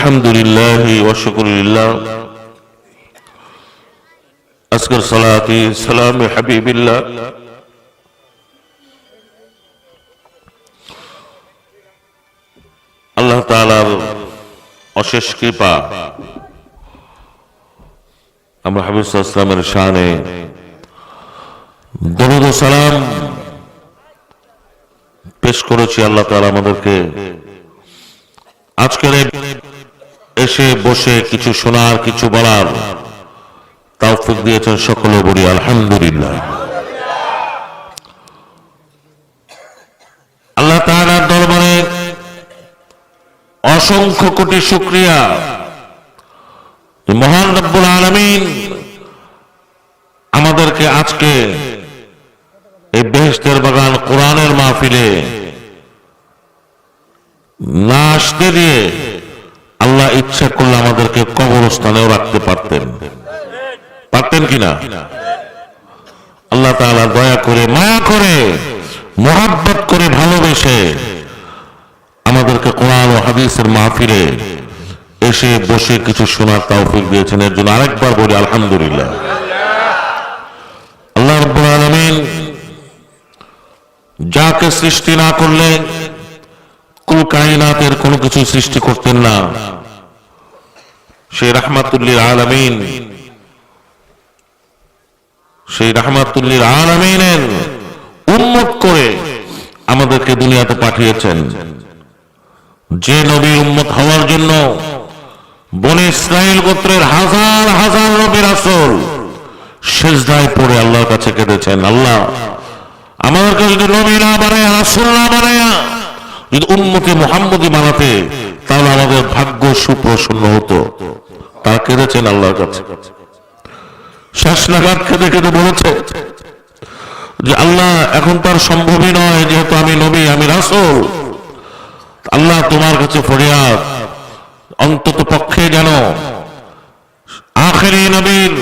আলহামদুলিল্লাহি ওয়া শুকরুলিল্লাহ আজকের সালাতি সালামে হাবিবিল্লাহ আল্লাহ তাআলার অশেষ কৃপা আমরা হাবিব সাল্লাল্লাহু আলাইহি ওয়াসাল্লামের শানে দরুদ ও সালাম পেশ করেছি। আল্লাহ তাআলা আমাদেরকে আজকের এসে বসে কিছু শোনার কিছু বলার তৌফিক দিয়েছেন। সকলে বলি আলহামদুলিল্লাহ। আল্লাহ তাআলার দরবারে অসংখ্য কোটি শুকরিয়া, মহান রব্বুল আলামিন আমাদেরকে আজকে এই বেহেশতের বাগান কোরআনের মাহফিলে না আসতে দিয়ে আল্লাহ ইচ্ছা করলে আমাদেরকে কবরস্থানেও রাখতে পারতেন কিনা? আল্লাহ তাআলা দয়া করে, মায়া করে, মোহাব্বত করে, ভালোবেসে আমাদেরকে কোরআন ও হাদিসের মাহফিলে এসে বসে কিছু শোনার তৌফিক দিয়েছেন। এর জন্য আরেকবার বলি আলহামদুলিল্লাহ। আল্লাহ রাব্বুল আলামিন যাকে সৃষ্টি না করলে কুল কায়নাতের কোনো কিছু সৃষ্টি করতেন না, সেই রাহমাতুল লিল আলামিন, সেই রাহমাতুল লিল আলামিনের উম্মত করে আমাদেরকে দুনিয়াতে পাঠিয়েছেন। যে নবীর উম্মত হওয়ার জন্য বনি ইসরাইল গোত্রের হাজার হাজার নবী রাসূল সিজদায় পড়ে আল্লাহর কাছে কেঁদেছেন, আল্লাহ আমাদেরকে যদি নবী না বানায়, রাসূল না বানায়, যদি উম্মতে মুহাম্মদী বানাতে, তাহলে আমাদের ভাগ্য সুপ্রসন্ন হতো। তারা কেঁদেছেন আল্লাহর কাছে। শেষ নাগাদ কেঁদে কেঁদে বলেছে যে আল্লাহ এখন তার সম্ভবই নয়, যেহেতু আমি নবী, আমি রাসূল। আল্লাহ তোমার কাছে ফরিয়াদ, অন্তত পক্ষে যেন আখিরি নবীর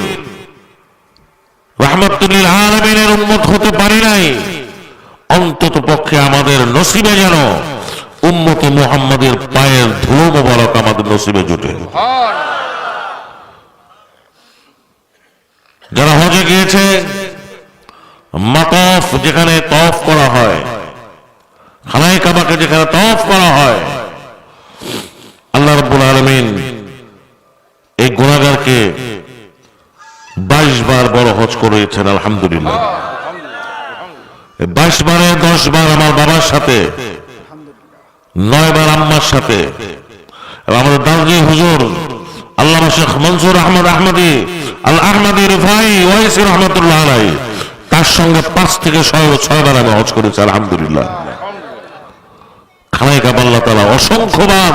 রাহমাতুল লিল আলামিনের উম্মত হতে পারি নাই, অন্তত পক্ষে আমাদের নসিবে যেন উম্মতে মুহাম্মাদের পায়ের ধুলো মোবারক আমাদের নসিবে জুটে। যারা হজে গিয়েছে, মাতাফ যেখানে তওয়াফ করা হয়, খানায়ে কাবাকে যেখানে তওয়াফ করা হয়, আল্লাহ রাব্বুল আলামিন এই গুনাহগারকে 22 বার বড় হজ করেছেন। আলহামদুলিল্লাহ। 22 বারে 10 বার আমার বাবার সাথে, 9 বার আম্মার সাথে, আমাদের দাদি হুজুর আল্লামা শেখ মনসুর আহমদ আহমদী আল আহমদী রিফাই ওয়াইসি রহমাতুল্লাহ আলাইহি, তার সঙ্গে 5 থেকে 6 বার আমি হজ করেছি। আলহামদুলিল্লাহ। খানায়ে কাবা আল্লাহ তাআলা অসংখ্যবার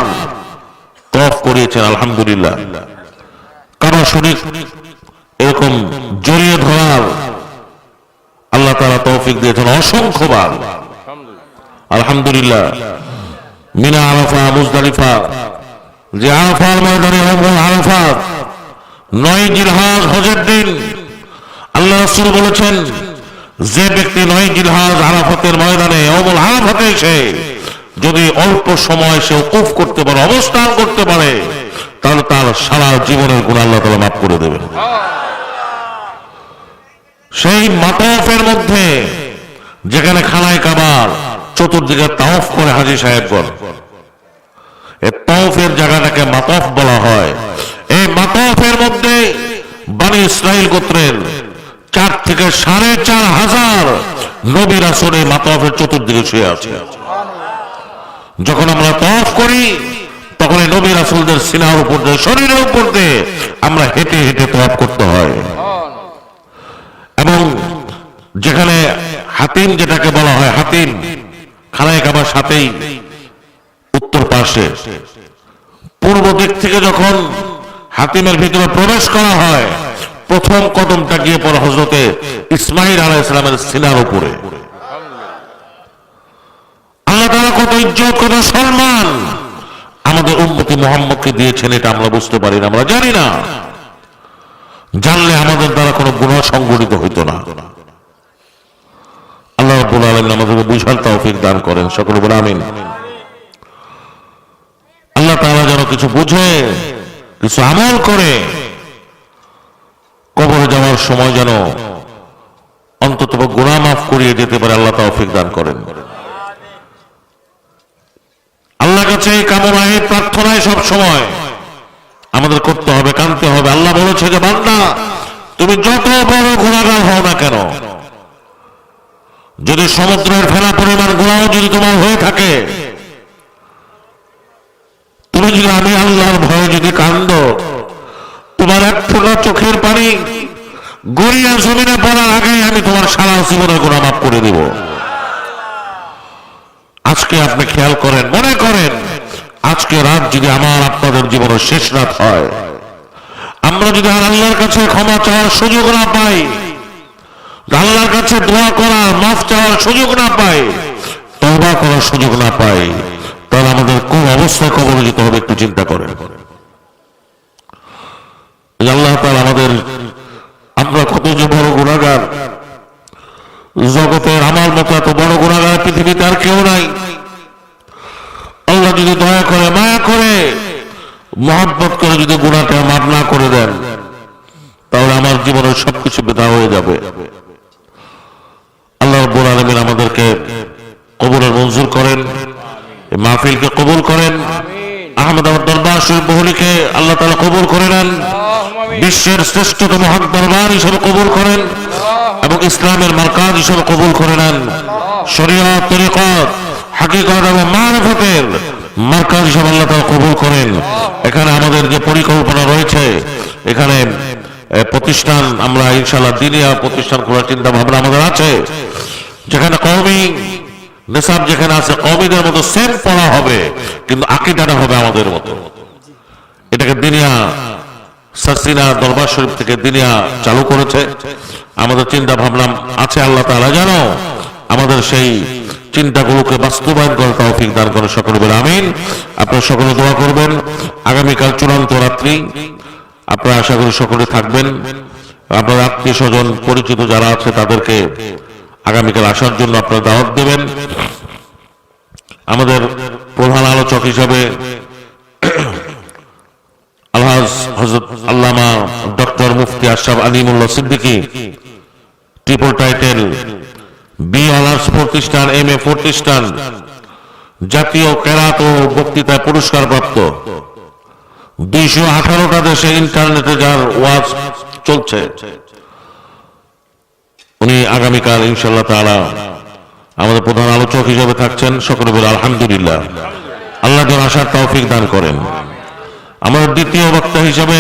তওয়াফ করিয়েছেন। আলহামদুলিল্লাহ। কাবা শরীফ এরকম জড়িয়ে ধরার আল্লাহ তাআলা তৌফিক দিয়েছেন অসংখ্যবার। আলহামদুলিল্লাহ। মিনা, আরাফা, মুজদালিফা, যে আরাফার ময়দানে আরাফাত 9 জিলহজ হজের দিন আল্লাহ রাসূল বলেছেন, যে ব্যক্তি 9 জিলহজ আরাফাতের ময়দানে আরাফাতে এসে যদি অল্প সময় সে ওকুফ করতে পারে, অবস্থান করতে পারে, তাহলে তার সারা জীবনের গুনাহ আল্লাহ তাআলা মাফ করে দেবেন। সেই মাতাফের মধ্যে যেখানে খানায়ে কাবার চতুর্দিকে তাওয়াফ করে হাজী সাহেবগণ, এই তাওয়াফের জায়গাটাকে মাতাফ বলা হয়। এই মাতাফের মধ্যে বনি ইসরাইল গোত্রের 4 থেকে 4.5 হাজার নবী রাসূল এই মাতাফের চতুর্দিকে শুয়ে আছে। যখন আমরা তাওয়াফ করি, তখন এই নবী রাসূলদের সিনার উপর দিয়ে, শরীরের উপর দিয়ে আমরা হেঁটে হেঁটে তাওয়াফ করতে হয়। এবং যেখানে হাতিম, যেটাকে বলা হয় হাতিম, খানায়ে কাবার সাথেই উত্তর পাশে পূর্ব দিক থেকে যখন হাতিমের ভিতরে প্রবেশ করা হয়, প্রথম কদমটা গিয়ে পড়ে হযরতে ইসমাঈল আলাইহিস সালামের সিনার উপরে। আল্লাহ তাআলা কত ইজ্জত, কত সম্মান আমাদের উম্মতে মুহাম্মদকে দিয়েছেন, এটা আমরা বুঝতে পারি না, আমরা জানি না। জানলে আমাদের দ্বারা কোনো গুনাহ সংঘটিত হইতো না। আল্লাহ রাব্বুল আলামিন আমাদেরকে বুঝার তৌফিক দান করেন। সকলে বলেন আমিন। আল্লাহ আল্লাহ তাআলা যেন কিছু বুঝে, কিছু আমল করে কবরে যাওয়ার সময় যেন অন্তত গুনাহ মাফ করিয়ে যেতে পারে, আল্লাহ তৌফিক দান করেন। আল্লাহর কাছে এই কামনায়, এই প্রার্থনায় সব সময় আমাদের করতে হবে, কাঁদতে হবে। আল্লাহ বলেছে যে বান্দা, তুমি যত বড় গুনাহগার হও না কেন, যদি সমুদ্রের ফেনা পরিমাণ গুনাহ যদি তোমার হয়ে থাকে, তুমি যদি আমি আল্লাহর ভয়ে যদি কান্দো, তোমার এক ফোঁটা চোখের পানি গড়িয়া জমিনে পড়ার আগে আমি তোমার সারা জীবনের গুনাহ মাফ করে দেব। আজকে আপনি খেয়াল করেন, মনে করেন আজকে রাত যদি আমার আপনাদের জীবনের শেষ রাত হয়, আমরা যদি আল্লাহর কাছে ক্ষমা চাওয়ার সুযোগ না পাই, আল্লাহর কাছে দোয়া করার, মাফ চাওয়ার সুযোগ না পাই, তওবা করার সুযোগ না পাই, তাহলে আমাদের কোন অবস্থায় কবরে যেতে হবে একটু চিন্তা করেন। আল্লাহ তাআলা আমাদের, আমরা কত যে বড় গুনাহগার, জগতের আমার মতো এত বড় গুনাহগার পৃথিবীতে আর কেউ নাই। আল্লাহ যদি দয়া করে, মায়া করে, মহব্বত করে যদি গুনাহটা মাফ না করে দেন, তাহলে আমার জীবনের সবকিছু বেদা হয়ে যাবে। আল্লাহ রাব্বুল আলামিন আমাদেরকে কবুলের মঞ্জুর করেন, এই মাহফিলকে কবুল করেন। আহমদ দরবার শরীফ বহুলিকে আল্লাহ তাআলা কবুল করে নেন, বিশ্বের শ্রেষ্ঠতম হক দরবার হিসেবে কবুল করেন এবং ইসলামের মারকাজ হিসেবে কবুল করে নেন। শরীয়ত, তরিকত, হাকিকত এবং মারিফতের মারকাজ হিসেবে আল্লাহ তাআলা কবুল করেন। এখানে আমাদের যে পরিকল্পনা রয়েছে, এখানে প্রতিষ্ঠান, আমরা ইনশাআল্লাহ দিনিয়া প্রতিষ্ঠান খোলার চিন্তা ভাবনা আমাদের আছে, যেখানে কওমি নিসাব যেখানে আছে, কওমিদের মতো সেম পড়া হবে, কিন্তু আকীদাটা হবে আমাদের মতো। এটাকে দিনিয়া সাসিনা দরবার শরীফ থেকে দিনিয়া চালু করেছে। আমাদের চিন্তা ভাবনা আছে, আল্লাহ তাআলা যেন আমাদের সেই চিন্তাগুলোকে বাস্তবায়ন করে তৌফিক দান করে। সকলে বলে আমিন। আপনারা সকলে দোয়া করবেন। আগামীকাল চূড়ান্ত রাত্রি, আপনারা আশা করি সকলে থাকবেন। আপনার আত্মীয় স্বজন পরিচিত যারা আছে তাদেরকে আগামীকাল আসার জন্য আপনারা দাওয়াত দেবেন। আমাদের প্রধান আলোচক হিসাবে আলহাজ হযরত আল্লামা ডক্টর মুফতি Ashraf Alimullah Siddiqui, triple title, B honours প্রতিষ্ঠান, MA প্রতিষ্ঠান, জাতীয় কেরাত ও বক্তৃতা পুরস্কার প্রাপ্ত, 218টা দেশে ইন্টারনেটে যার ওয়াজ চলছে, উনি আগামীকাল ইনশাআল্লাহ তাআলা আমাদের প্রধান আলোচক হিসেবে থাকছেন। সকলে বলে আলহামদুলিল্লাহ। আল্লাহ যেন আসার তৌফিক দান করেন। আমাদের দ্বিতীয় বক্তা হিসেবে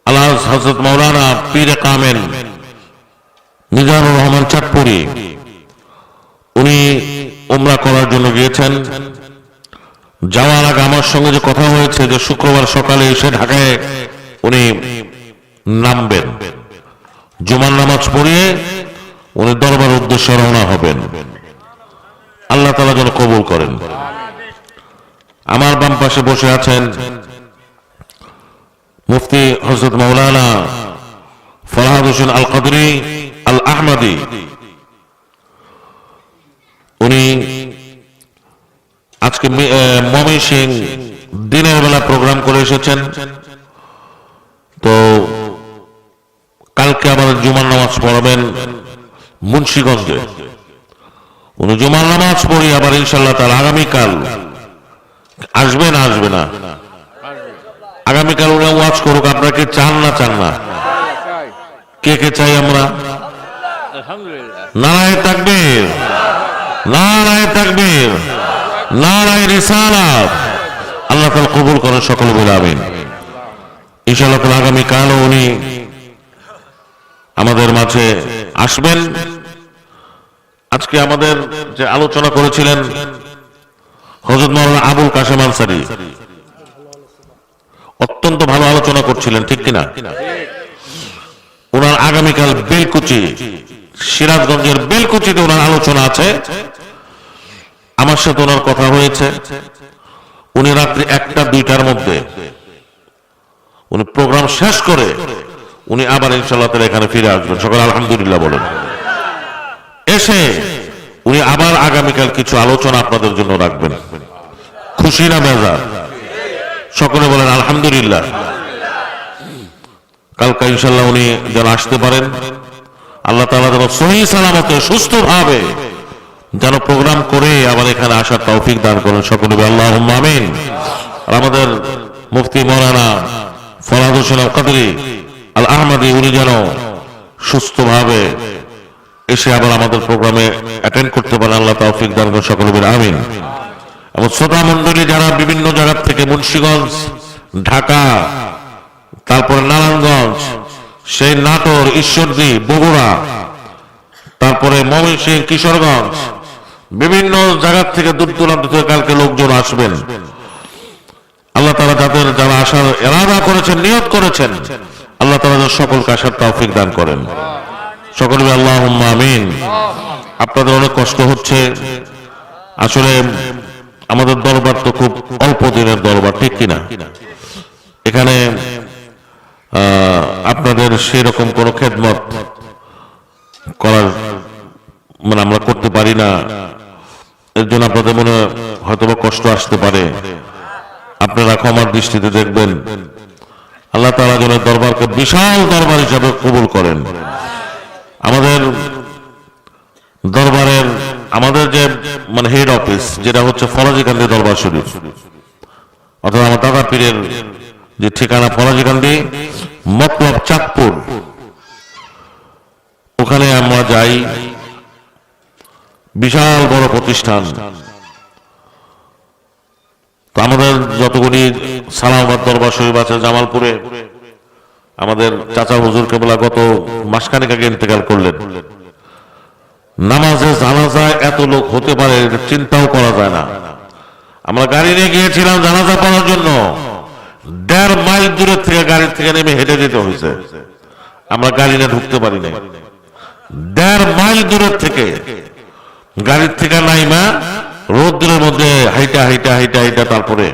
আলহাজ হযরত মাওলানা পীরে কামেল মিজানুর রহমান চাঁদপুরি, উনি উমরা করার জন্য গিয়েছেন। যাওয়ার আগে আমার সঙ্গে যে কথা হয়েছে যে শুক্রবার সকালে এসে ঢাকায় উনি নামবেন, জুমার নামাজ পড়িয়ে উনি দরবার উদ্দেশ্যে রওনা হবেন। আল্লাহ তাআলা যেন কবুল করেন। আমার বাম পাশে বসে আছেন মুফতি হযরত মাওলানা ফরহাদ হোসেন আল কদরি আল আহমদী। উনি আজকে ময়মনসিংহ দিনের বেলা প্রোগ্রাম করে এসেছেন। তো কালকে আমাদের জুমার নামাজ পড়াবেন মুন্সিগঞ্জে। উনি জুমার নামাজ পড়ি আবার ইনশাআল্লাহ তাআলা আগামীকাল আসবে না, আসবে না, আগামীকাল উনি ওয়াজ করুক। আপনারা কি চান না চান না? কে কে চাই আমরা? নারায়ে তাকবীর, নারায়ে তাকবীর, নারায়ে রিসালাত। আল্লাহ তাআলা কবুল করেন। সকলে বলে আমিন। ইনশাআল্লাহ তাআলা আগামীকালও উনি আমাদের মাঝে আসবেন। আজকে আমাদের যে আলোচনা করেছিলেন হযরত মাওলানা আবুল কাশেম আনসারী, অত্যন্ত ভালো আলোচনা করছিলেন, ঠিক কিনা? ওনার আগামীকাল বেলকুচি, সিরাজগঞ্জের বেলকুচিতে ওনার আলোচনা আছে। আমার সাথে ওনার কথা হয়েছে। উনি রাত্রি 1টা-2টার মধ্যে উনি প্রোগ্রাম শেষ করে উনি আবার ইনশাআল্লাহ তাআলা এখানে ফিরে আসবেন। সকলে আলহামদুলিল্লাহ বলেন। এসে উনি আবার আগামীকাল কিছু আলোচনা আপনাদের জন্য রাখবেন। খুশি না বেজার? সকলে বলেন আলহামদুলিল্লাহ। কালকে ইনশাল্লাহ উনি যেন আসতে পারেন, আল্লাহ তাআলা যেন সহি সালামতে সুস্থভাবে যেন প্রোগ্রাম করে আবার এখানে আসার তৌফিক দান করেন। সকলে বলেন আল্লাহুম্মা আমিন। আর আমাদের মুফতি মাওলানা ফরহাদ হোসেন আল কাদরি আল আহমদী উনি যেন সুস্থভাবে এসে আবার আমাদের প্রোগ্রামে অ্যাটেন্ড করতে পারেন, আল্লাহ তৌফিক দান করেন। সকলে বলেন আমিন। এবং শ্রোতা মণ্ডলী যারা বিভিন্ন জায়গা থেকে, মুন্সিগঞ্জ, ঢাকা, তারপরে নারায়ণগঞ্জ, সেই নাটোর, ঈশ্বরদী, বগুড়া, তারপরে ময়মনসিংহ, কিশোরগঞ্জ, বিভিন্ন জায়গা থেকে দূর দূরান্ত থেকে কালকে লোকজন আসবেন। আল্লাহ তাআলা যারা আসার ইরাদা করেছেন, নিয়ত করেছেন, আল্লাহ তাআলা সকলকে আসার তৌফিক দান করেন। সকলে আল্লাহুম্মা আমিন। আপনাদের অনেক কষ্ট হচ্ছে, আসলে আমাদের দরবার তো খুব অল্প দিনের দরবার, ঠিক কিনা? এখানে আপনাদের সেই রকম কোন খেদমত করার আমরা করতে পারি না। এর জন্য আপনাদের মনে হয়তোবা কষ্ট আসতে পারে। আপনারা ক্ষমার দৃষ্টিতে দেখবেন। আল্লাহ তাআলা যেন দরবারকে বিশাল দরবার হিসাবে কবুল করেন। আমাদের দরবারের আমাদের যে হেড অফিস, যেটা হচ্ছে ফরাজিকান্দি দরবার শরীফ, অর্থাৎ আমার দাদা পীরের যে ঠিকানা ফরাজিকান্দি মতলব চাঁদপুর, ওখানে আমরা যাই। বিশাল বড় প্রতিষ্ঠান। তো আমাদের যতগুলি সালামাবাদ দরবার শরীফ আছে জামালপুরে, আমাদের চাচা হুজুর কেবলা গত মাসখানেক আগে ইন্তেকাল করলেন। নামাজে জানাজায় এত লোক হতে পারে চিন্তাও করা যায় না। আমরা গাড়ি নিয়ে গিয়েছিলাম জানাজা পড়ার জন্য, 1.5 মাইল দূরের থেকে গাড়ির থেকে নেমে হেঁটে যেতে হয়েছে। আমরা গাড়ি নিয়ে ঢুকতে পারি না। 1.5 মাইল দূরের থেকে গাড়ির থেকে নাইমা রোদ্রের মধ্যে হাইটা হাইটা হাইটা হাইটা তারপরে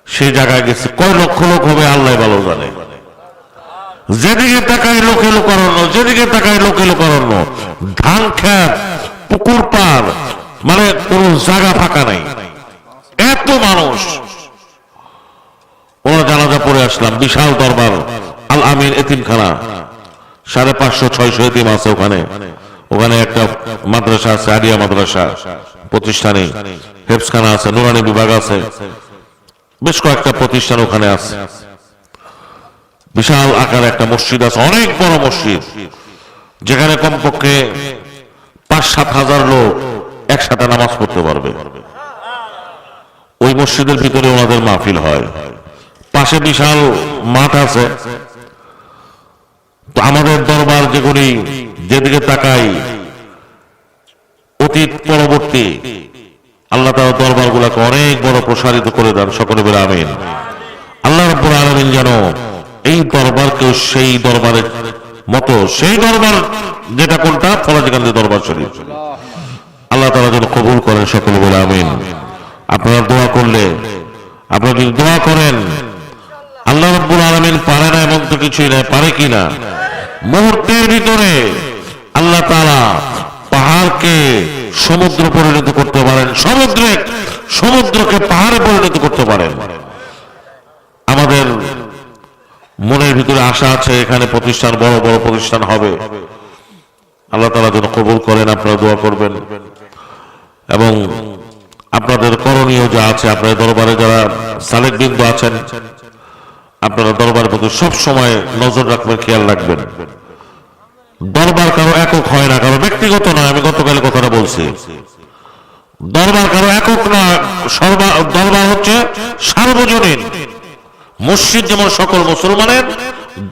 সেই জায়গায় গেছে। কয় লক্ষ লোক হবে আল্লাহ ভালো জানে। যেদিকে তাকায় লোকে লোকারণ্য, যেদিকে তাকায় লোকে লোকারণ্য, ধান খেত, পুকুর পার, কোন জায়গা ফাঁকা নাই, এত মানুষ। ওরা জানাজা পড়ে আসলাম। বিশাল দরবার, আল আমিন এতিমখানা, 550-600 এতিম আছে ওখানে। ওখানে একটা মাদ্রাসা আছে, আরিয়া মাদ্রাসা প্রতিষ্ঠানে, হেফজখানা আছে, নুরানি বিভাগ আছে, বেশ কয়েকটা প্রতিষ্ঠান ওখানে আছে। বিশাল আকার একটা মসজিদ আছে, অনেক বড় মসজিদ, যেখানে কমপক্ষে 5-7 হাজার লোক একসাথে নামাজ পড়তে পারবে। ওই মসজিদের ভিতরে ওনাদের মাহফিল হয়। পাশে বিশাল মাঠ আছে। তো আমাদের দরবার যেগুলি যেদিকে তাকাই অতীত পরবর্তী, আল্লাহ তাআলা দরবার গুলাকে অনেক বড় প্রসারিত করে দেন। সকলে বলে আমিন। আল্লাহ রাব্বুল আলামিন যেন এই দরবারকে সেই দরবারের মতো, সেই দরবার যেটা কোনটা ফরাজিকান্দি দরবার শরীফ, আল্লাহ তাআলা যেন কবুল করেন। সকলে বলে আমিন। আপনারা দোয়া করলে, আপনারা যদি দোয়া করেন, আল্লাহ রাব্বুল আলামিন পারে না এমন তো কিছুই নাই। পারে কিনা? মুহূর্তের ভিতরে আল্লাহ তাআলা পাহাড়কে সমুদ্র পরিণত করতে পারেন, সমুদ্রকে পাহাড়ে পরিণত করতে পারেন। আমাদের মনের ভিতরে আশা আছে এখানে প্রতিষ্ঠান, বড় বড় প্রতিষ্ঠান হবে। আল্লাহ তাআলা যেন কবুল করেন। আপনারা দোয়া করবেন। এবং আপনাদের করণীয় যা আছে, আপনাদের দরবারে যারা সালেক বিন্দু আছেন, আপনারা দরবারের প্রতি সব সময় নজর রাখবেন, খেয়াল রাখবেন। দরবার কারো একক হয় না, কারো ব্যক্তিগত নয়। আমি গতকাল কথাটা বলছি, দরবার কারো একক না, দরবার হচ্ছে সার্বজনীন। মসজিদ যেমন সকল মুসলমানের,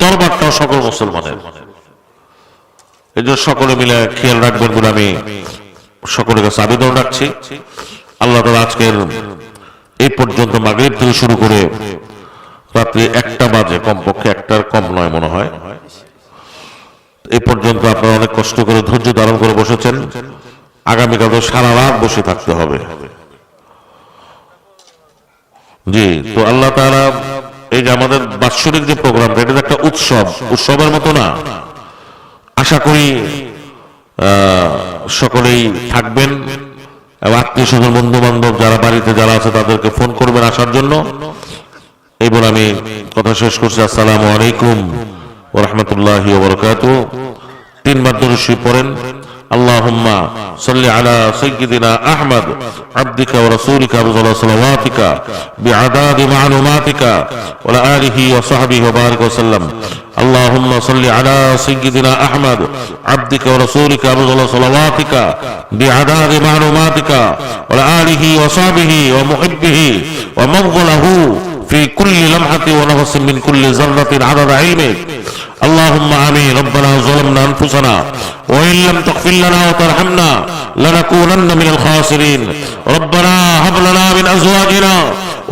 দরবারটাও সকল মুসলমানের। এই জন্য সকলে মিলে খেয়াল রাখবেন বলে আমি সকলের কাছে আবেদন রাখছি। আল্লাহ তাআলা আজকের এই পর্যন্ত মাগরিব থেকে শুরু করে রাত্রি 1টা বাজে, কমপক্ষে 1টার কম নয় মনে হয়, এই পর্যন্ত আপনারা অনেক কষ্ট করে ধৈর্য ধারণ করে বসেছেন। আগামীকাল তো সারা রাত বসে থাকতে হবে। জি, তো আল্লাহ তাআলা এই যে আমাদের বাৎসরিক যে প্রোগ্রাম, এটা একটা উৎসবের মতো না। আশা করি সকলেই থাকবেন এবং আত্মীয় স্বজন বন্ধু বান্ধব যারা বাড়িতে যারা আছে তাদেরকে ফোন করবেন আসার জন্য। এই বলে আমি কথা শেষ করছি। আসসালামু আলাইকুম ওয়া রাহমাতুল্লাহি ওয়া বারাকাতুহু। তিনবার দুরূদ শরীফ পড়েন। আল্লাহুম্মা সাল্লি আলা সাইয়্যিদিনা আহমদ আবদিকা ওয়া রাসূলিকা আফযালু সালাওয়াতিকা বিআদাদি মা'লুমাতিকা ওয়া আলা আলিহি ওয়া সাহবিহি ওয়া বারিক ওয়া সাল্লাম। আল্লাহুম্মা সাল্লি আলা সাইয়্যিদিনা আহমদ আবদিকা ওয়া রাসূলিকা আফযালু সালাওয়াতিকা বিআদাদি মা'লুমাতিকা ওয়া আলা আলিহি ওয়া সাহবিহি ওয়া মুহিব্বিহি ওয়া মাওলাহু في كل لمحة ونفس من كل ذرة عدد علمك. اللهم آمين. ربنا ظلمنا أنفسنا وإن لم تغفر لنا وترحمنا لنكونن من الخاسرين. ربنا هب لنا من أزواجنا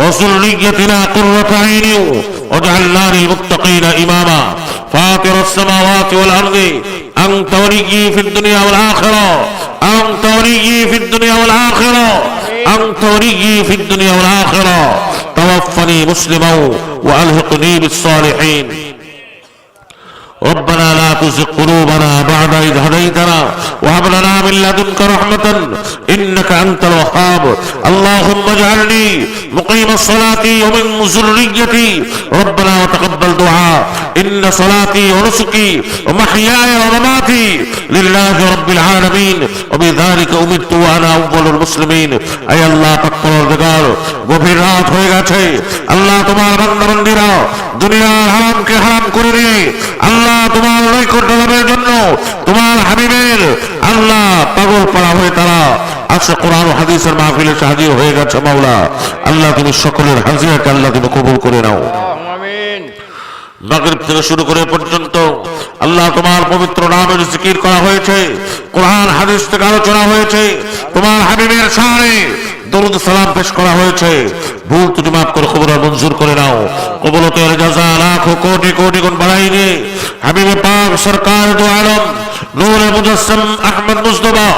وذريتنا قرة أعين واجعلنا للمتقين إماما. فاطر السماوات والأرض أنت وليي في الدنيا والآخرة. أنت وليي في الدنيا والآخرة. أنت وليي في الدنيا والآخرة. توفني مسلما وألحقني بالصالحين. ربنا لا تزغ قلوبنا بعد إذ هديتنا وهب لنا من لدنك رحمة إنك أنت الوهاب. اللهم اجعلني مقيم الصلاة ومن ذريتي ربنا وتقبل دعاء. إن صلاتي ونسكي ومحياي ومماتي لله رب العالمين وبذلك أمرت وأنا أول المسلمين. أي الله পাকপরওয়ারদিগার, গভীর রাত হয়ে গেছে। আল্লাহ তোমার বান্দা বান্দীরা দুনিয়ার হারামকে হারাম করে দিয়ে আল্লাহ তোমার নৈকট্য লাভের জন্য তোমার হাবিবের আল্লাহ পাগল পাড়া হয়ে তারা আজকে কোরআন ও হাদিসের মাহফিলে হাজির হয়ে গেছে। মাওলা আল্লাহ তুমি সকলের হাজিরাকে আল্লাহ তুমি কবুল করে নাও। মাগরিব থেকে শুরু করে পর্যন্ত আল্লাহ তোমার পবিত্র নামের জিকির করা হয়েছে, কোরআন হাদিস থেকে আলোচনা হয়েছে, তোমার হাবিবের শানে দরুদ সালাম পেশ করা হয়েছে। ভুল ত্রুটি মাফ করে কবুল মঞ্জুর করে নাও। কবুলতের জাযা লাখো কোটি কোটি গুণ বাড়াই দিয়ে হাবিবে পাক সরকার দু আলম নূরে মুজাসসাম আহমদ মুস্তাফা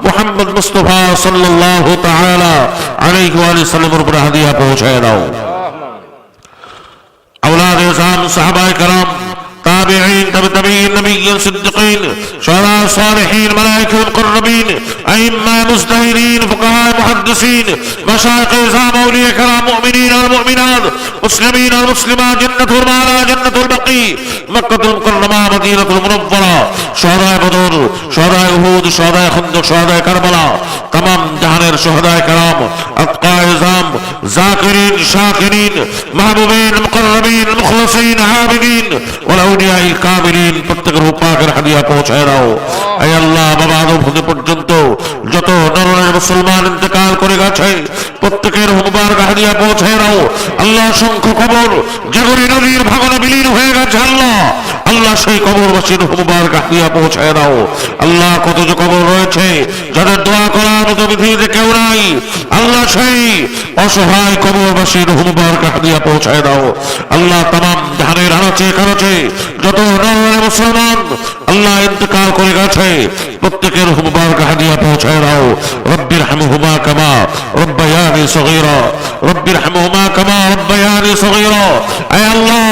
মুহাম্মদ মুস্তাফা সাল্লাল্লাহু তাআলা আলাইহি ওয়া সাল্লামের উপর হাদিয়া পৌঁছায় দাও। أولاد إسلام صحابة كرام تابعين تابعين نبيين صديقين شهداء صالحين ملائكة مقربين أئمة مجتهدين فقهاء محدثين مشايخ إسلام أولياء كرام مؤمنين والمؤمنات مسلمين والمسلمات جنة المأوى جنة البقيع مكة المكرمة مدينة المنورة شهداء بدر شهداء أحد شهداء خندق شهداء كربلاء तमाम जहानेर शहदाए कराम अत्काए इज़ाम ज़ाकिरीन शाकिरीन महबूबीन मुक़र्रबीन मुख़लसीन आबिदीन वल औलियाए कामिलीन प्रत्येकेर पाकेर हादिया पहुँचाए दाओ। ऐ अल्लाह बाबा आदम हते पर्यन्त যত নরনারী মুসলমান ইন্তেকাল করে গেছে প্রত্যেকের মুবারক হাদিয়া পৌঁছায় দাও। আল্লাহ অসংখ্য কবর যেগুলি নদীর ভাঙনে বিলীন হয়ে গেছে আল্লাহ আল্লাহ সেই কবরবাসীর মুবারক হাদিয়া পৌঁছায় দাও। আল্লাহ কত যে কবর রয়েছে যাদের দোয়া করার মতো পৃথিবীতে কেউ নাই আল্লাহ সেই অসহায় কবরবাসীর মুবারক হাদিয়া পৌঁছায় দাও। আল্লাহ तमाम জাহানের আনাচে কানাচে যত নরনারী মুসলমান আল্লাহ ইন্তেকাল করে গেছে প্রত্যেকের মুবারক হাদিয়া পৌঁছায় দাও। রব্বির হামহুমা কামা রব্বায়ানি সগীরা রব্বির হামহুমা কামা রব্বায়ানি সগীরা। আয় আল্লাহ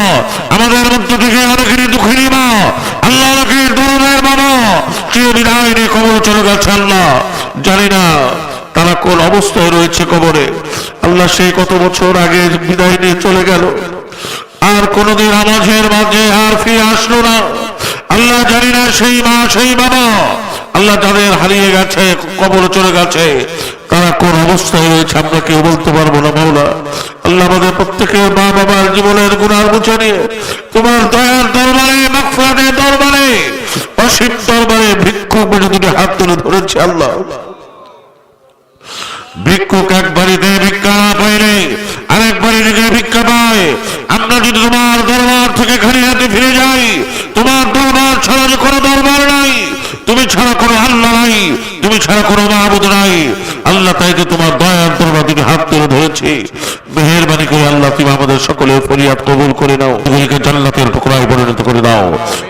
আমাদের মধ্য থেকে অনেকেরই দুঃখিনী মা আল্লাহ অনেকের দরুনের বাবা চিরদিন আইনে কবর চলে গেছে আল্লাহ জানি না তারা কোন অবস্থায় রয়েছে কবরে। আল্লাহ সেই কত বছর আগে বিদায় নিয়ে চলে গেল আর কোনদিন আমাদের মাঝে আর ফিরে আসলো না আল্লাহ জানি না সেই মা সেই বাবা আল্লাহ যাদের হারিয়ে গেছে কবরে চলে গেছে তারা কোন অবস্থায় রয়েছে আমরা কেউ বলতে পারবো না। মাওলা আল্লাহ আমাদের প্রত্যেকের মা বাবার জীবনের গুনাহ মুছে নিয়ে তোমার দয়ার দরবারে মাগফিরাতের দরবারে অসীম দরবারে ভিক্ষুক দুটি হাত তুলে ধরেছে আল্লাহ। ভিক্ষুক একবারই দেয় ভিক্ষা না পাইলে আরেকবারই নিজে ভিক্ষা পায়। আমরা যদি তোমার দরবার থেকে খালি হাতে ফিরে যাই তোমার দরবার ছাড়া যে কোনো দরবার নাই তুমি ছাড়া কোনো আল্লাহ নাই তুমি ছাড়া কোনো মাহবুদ নাই আল্লাহ তাই যে তোমার দয়ার দরবার তুমি হাত তুলে ধরেছি মেহেরবানি করে আল্লাহ তুমি আমাদের সকলের ফরিয়াদ কবুল করে নাও এগুলিকে জান্নাতের টুকরায় পরিণত করে দাও।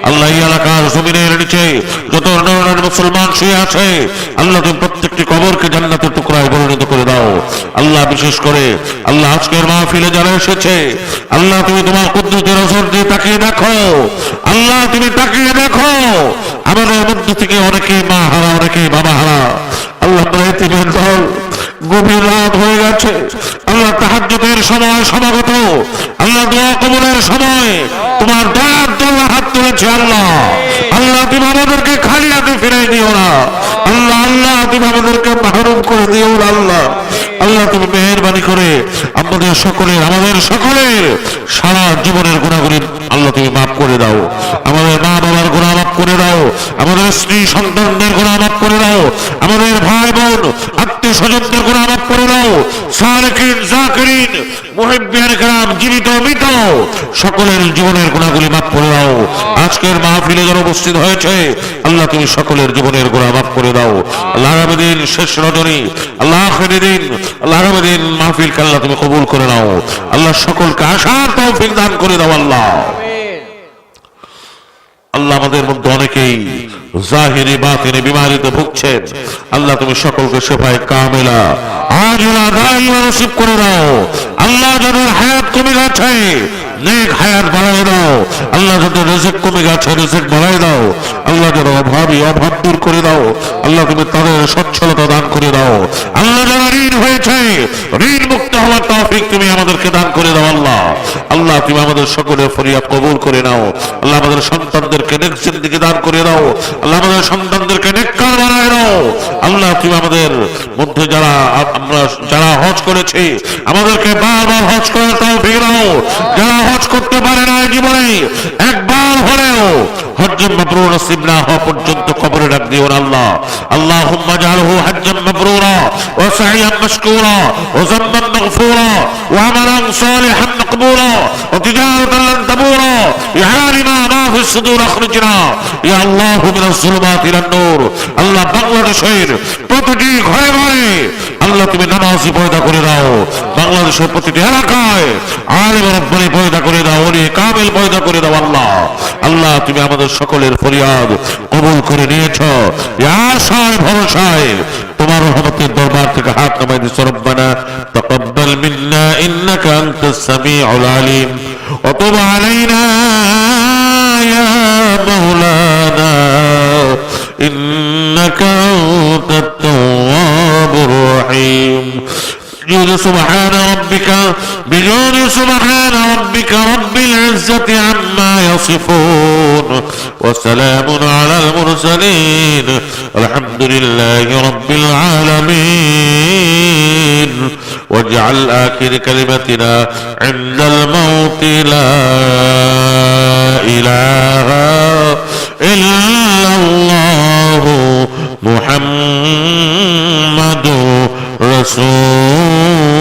আল্লাহ এই এলাকার জমিনের নিচে যত নরনারী মুসলমান শুয়ে আছে আল্লাহ তুমি প্রত্যেকটি কবরকে জান্নাতের টুকরায় পরিণত করে দাও। আল্লাহ বিশেষ করে আল্লাহ আজকের মাহফিলে যারা এসেছে আল্লাহ তুমি তোমার কুদরতের নজর দিয়ে তাকিয়ে দেখো আল্লাহ তুমি তাকিয়ে দেখো আমাদের মধ্য থেকে অনেকে মা হারা অনেকে বাবা হারা আল্লাহ এতিমের দল গভীর রাত হয়ে গেছে, আল্লাহ তাহাজ্জুদের সময় সমাগত, আল্লাহ দোয়া কবুলের সময় তোমার দয়ার জন্য হাত তুলেছে আল্লাহ। আল্লাহ তুমি আমাদেরকে খালি হাতে ফিরাই দিও না আল্লাহ। আল্লাহ তুমি আমাদেরকে মাহরুম করে দিও না আল্লাহ। আল্লাহ তুমি মেহেরবানি করে আমাদের সকলের সারা জীবনের গুনাহগুলি আল্লাহ তুমি মাফ করে দাও। আমাদের মা বাবার গুনাহ মাফ করে দাও, আমাদের স্ত্রী সন্তানদের গুনাহ মাফ করে দাও, আমাদের ভাই বোন আত্মীয় স্বজনদের গুনাহ মাফ করে দাও। সালেকিন জাকিরিন মুহিব্বিন کرام জীবিত মৃত সকলের জীবনের গুনাহগুলি মাফ করে দাও। আজকের মাহফিলে যারা উপস্থিত হয়েছে আল্লাহ তুমি সকলের জীবনের গুনাহ মাফ করে দাও। আল্লাহ আগামী দিন শেষ রজনী, আল্লাহ আখিরি দিন, আল্লাহ আগামী দিন মাহফিলকে আল্লাহ তুমি কবুল করে নাও আল্লাহ। সকলকে আসার তৌফিক দান করে দাও আল্লাহ। আল্লাহ আমাদের মধ্যে অনেকেই জাহিরি বাতিনি বিমারিতে ভুগছেন, আল্লাহ তুমি সকলকে শিফায়ে কামিলা আজিলা দাইমা নসিব করে দাও আল্লাহ। যাদের হায়াত কমে গেছে নেক হায়াত বাড়ায় দাও আল্লাহ। যাদের রিজিক কমে গেছে রিজিক বাড়ায় দাও আল্লাহ। যারা অভাবী অভাব দূর করে দাও আল্লাহ। তুমি তাদের সচ্ছলতা দান করে দাও আল্লাহ। যারা ঋণ হয়েছে ঋণ মুক্ত হওয়ার তৌফিক তুমি আমাদেরকে দান করে দাও আল্লাহ। আল্লাহ তুমি আমাদের সকলের ফরিয়াদ কবুল করে নাও আল্লাহ। আমাদের সন্তানদেরকে নেক জিন্দেগি দান করে দাও আল্লাহ। আমাদের সন্তানদেরকে নেককার বানায় দাও আল্লাহ। তুমি আমাদের মধ্যে যারা হজ করেছে আমাদেরকে বারবার হজ করার তৌফিক দাও। যারা হজ করতে পারে না জীবনে একবার হলেও হজ্জে মাবরুর নসিব না হওয়া পর্যন্ত কবরে রাখ দিও আল্লাহ। আল্লাহুম্মা জাআলহু হজ্জাম মাবরুরা ওয়া সাইয়াম মাশকুরা ওয়া যামমান মাগফুরা ওয়া আমালান সালিহান মাকবুরা ওয়া তিজারাতান লান তাবুরা ইয়া আলিমা মা ফিস সুদুর আখরিজনা ইয়া আল্লাহু মিনাজ যুলুমাতি ইলান নূর। আল্লাহ বাংলাদেশের প্রতিটি ঘরে ঘরে আল্লাহ তুমি নামাজি পয়দা করে দাও। বাংলাদেশের প্রতিটি এলাকায় আলেম রব্বানি পয়দা করে দাও, ওলি কামেল পয়দা করে দাও আল্লাহ। আল্লাহ তুমি আমাদের সকলের ফরিয়াদ কবুল করে নিয়েছো আশায় ভরসায় তোমার রহমতের দরবার থেকে হাত নামাই দিছো। রব্বানা তাকাব্বাল মিন্না ইন্নাকা আনতাস সামিউল আলিম ওয়া তুব আলাইনা ইয়া মাওলানা ইন্নাকা আনতাত তাওয়াবুর রহিম। سبحان ربك رب العزة عما يصفون وسلام على المرسلين الحمد لله رب العالمين. واجعل آخر كلمتنا عند الموت لا إله إلا الله محمد رسول